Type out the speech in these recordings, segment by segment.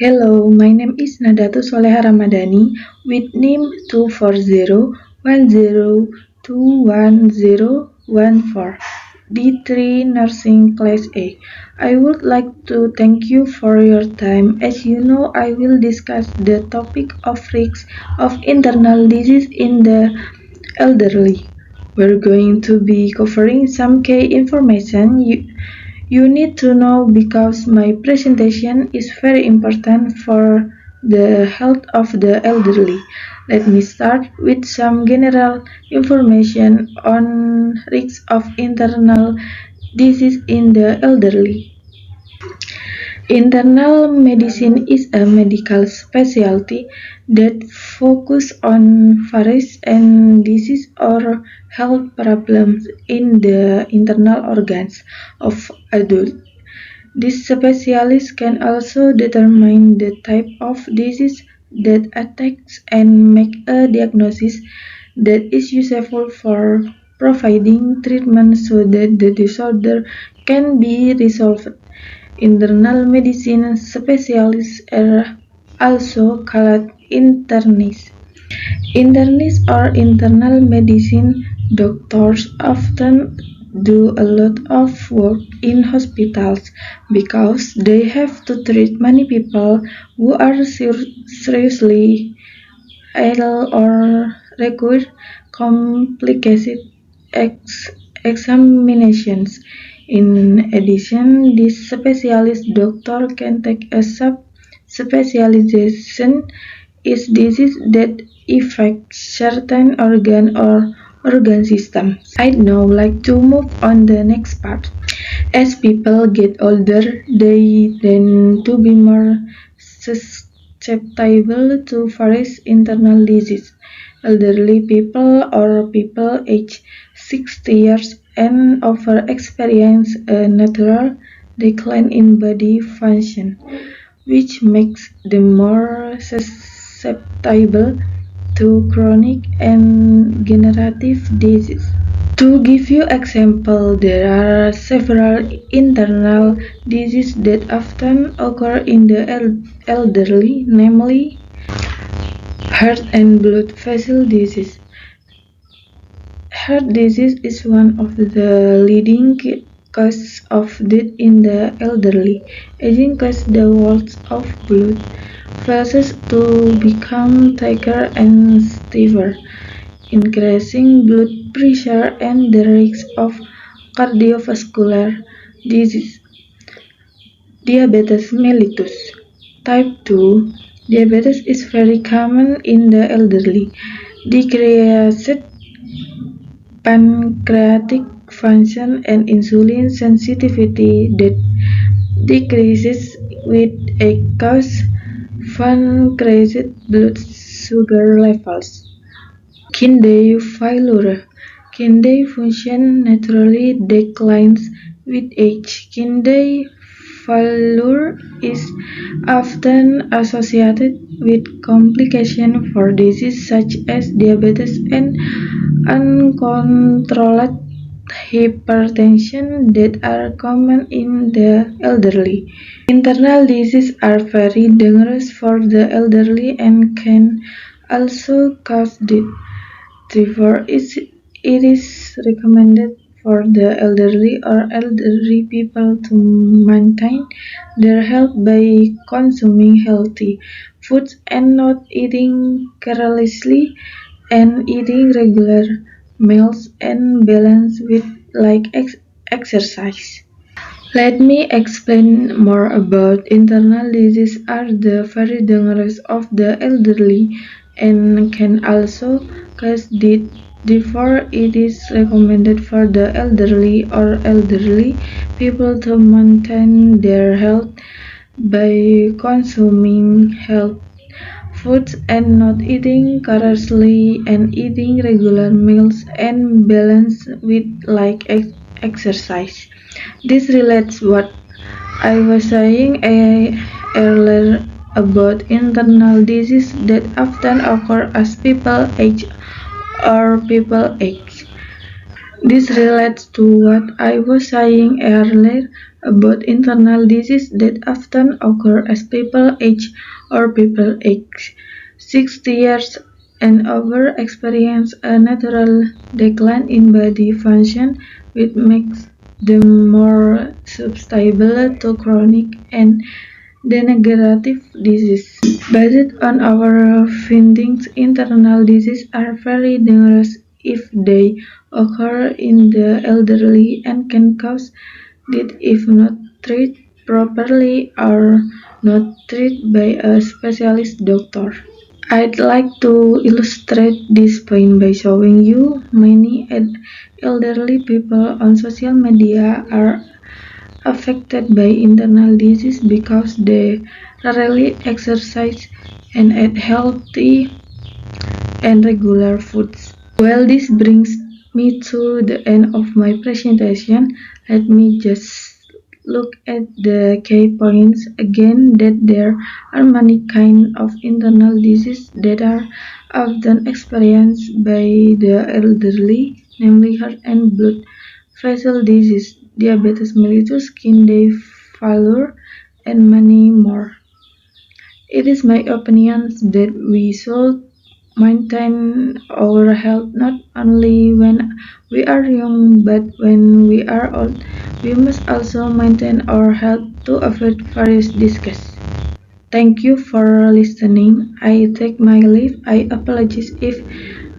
Hello, my name is Nadatu Soleha Ramadhani with NIM 24010210014, D3 Nursing Class A. I would like to thank you for your time. As you know, I will discuss the topic of risks of internal disease in the elderly. We're going to be covering some key information you need to know because my presentation is very important for the health of the elderly. Let me start with some general information on risks of internal disease in the elderly. Internal medicine is a medical specialty that focuses on various and disease or health problems in the internal organs of adults. This specialist can also determine the type of disease that attacks and make a diagnosis that is useful for providing treatment so that the disorder can be resolved. Internal medicine specialists are also called internists. Internists or internal medicine doctors often do a lot of work in hospitals because they have to treat many people who are seriously ill or require complicated examinations. In addition, this specialist doctor can take a sub-specialization is disease that affect certain organ or organ systems. I'd now like to move on the next part. As people get older, they tend to be more susceptible to various internal disease. Elderly people or people aged 60 years and over experience a natural decline in body function, which makes them more susceptible to chronic and degenerative disease. To give you example, there are several internal diseases that often occur in the elderly, namely heart and blood vessel disease. Heart disease is one of the leading causes of death in the elderly. Aging causes the walls of blood vessels to become thicker and stiffer, increasing blood pressure and the risk of cardiovascular disease. Diabetes mellitus type 2 diabetes is very common in the elderly. Decreased pancreatic function and insulin sensitivity that decreases with age cause increased blood sugar levels. Kidney failure. Kidney function naturally declines with age. Kidney failure is often associated with complications for diseases such as diabetes and uncontrolled hypertension that are common in the elderly. Internal diseases are very dangerous for the elderly and can also cause death. Therefore, it is recommended for the elderly or elderly people to maintain their health by consuming healthy foods and not eating carelessly and eating regular meals and balance with exercise. Let me explain more about internal disease are the very dangerous of the elderly and can also cause death. Therefore, it is recommended for the elderly or elderly people to maintain their health by consuming healthy foods and not eating carelessly and eating regular meals and balance with exercise. This relates what I was saying earlier about internal disease that often occur as people age or people age. This relates to what I was saying earlier about internal disease that often occur as people age or people age 60 years and over experience a natural decline in body function, which makes them more susceptible to chronic and degenerative disease. Based on our findings, internal diseases are very dangerous if they occur in the elderly and can cause death if not treated properly or not treated by a specialist doctor. I'd like to illustrate this point by showing you many elderly people on social media are affected by internal disease because they rarely exercise and eat healthy and regular foods. Well, this brings me to the end of my presentation. Let me just look at the key points again that there are many kinds of internal diseases that are often experienced by the elderly, namely heart and blood vessel disease, diabetes mellitus, skin failure, and many more. It is my opinion that we should maintain our health not only when we are young but when we are old. We must also maintain our health to avoid various diseases. Thank you for listening. I take my leave. I apologize if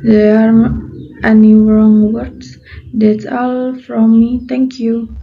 there are any wrong words. That's all from me. Thank you.